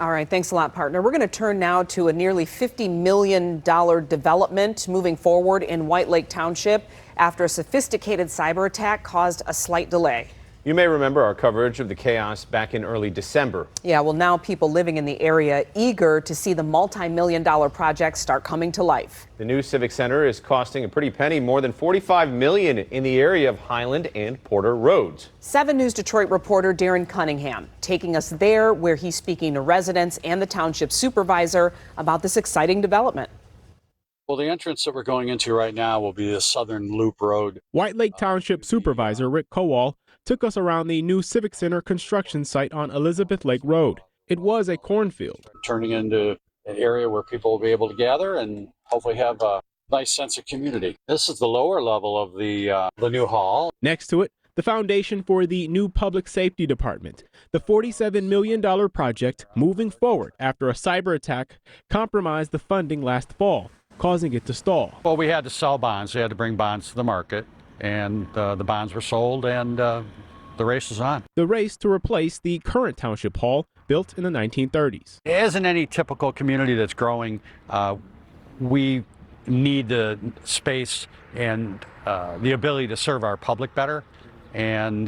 All right, thanks a lot, partner. We're going to turn now to a nearly $50 million development moving forward in White Lake Township after a sophisticated cyber attack caused a slight delay. You may remember our coverage of the chaos back in early December. Yeah, well, now people living in the area eager to see the multi-million-dollar project start coming to life. The new Civic Center is costing a pretty penny, more than $45 million in the area of Highland and Porter Roads. 7 News Detroit reporter Darren Cunningham taking us there, where he's speaking to residents and the township supervisor about this exciting development. Well, the entrance that we're going into right now will be the Southern Loop Road. White Lake Township Supervisor Rick Kowall took us around the new Civic Center construction site on Elizabeth Lake Road. It was a cornfield. Turning into an area where people will be able to gather and hopefully have a nice sense of community. This is the lower level of the new hall. Next to it, the foundation for the new public safety department. The $47 million project moving forward after a cyber attack compromised the funding last fall, causing it to stall. Well, we had to sell bonds. We had to bring bonds to the market, and the bonds were sold, and the race is on. The race to replace the current township hall built in the 1930s. It isn't any typical community that's growing. We need the space and the ability to serve our public better. And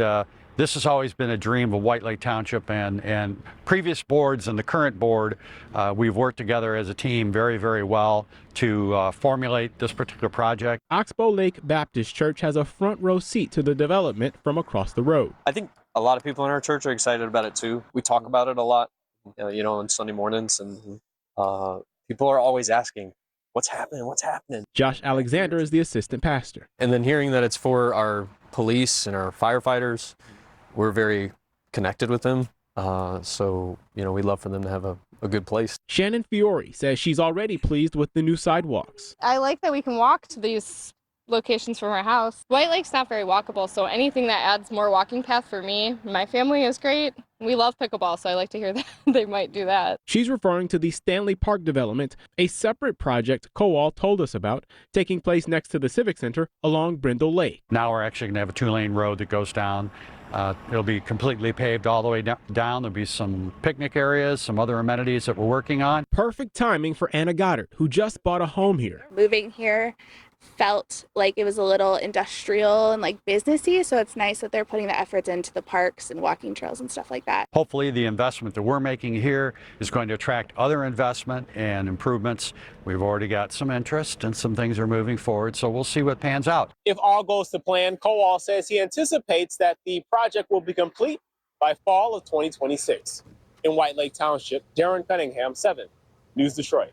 this has always been a dream of White Lake Township and previous boards and the current board. We've worked together as a team very, very well to formulate this particular project. Oxbow Lake Baptist Church has a front row seat to the development from across the road. I think a lot of people in our church are excited about it too. We talk about it a lot, on Sunday mornings, and people are always asking, what's happening? What's happening? Josh Alexander is the assistant pastor. And then hearing that it's for our police and our firefighters, we're very connected with them. So, we'd love for them to have a good place. Shannon Fiore says she's already pleased with the new sidewalks. I like that we can walk to these locations from our house. White Lake's not very walkable, so anything that adds more walking path for me and my family is great. We love pickleball, so I like to hear that they might do that. She's referring to the Stanley Park development, a separate project Kowall told us about, taking place next to the Civic Center along Brindle Lake. Now we're actually going to have a 2-lane road that goes down. It'll be completely paved all the way down. There'll be some picnic areas, some other amenities that we're working on. Perfect timing for Anna Goddard, who just bought a home here. Moving here felt like it was a little industrial and businessy, so it's nice that they're putting the efforts into the parks and walking trails and stuff like that. Hopefully the investment that we're making here is going to attract other investment and improvements. We've already got some interest and some things are moving forward, so we'll see what pans out. If all goes to plan, Kowall says he anticipates that the project will be complete by fall of 2026. In White Lake Township, Darren Cunningham, 7 News Detroit.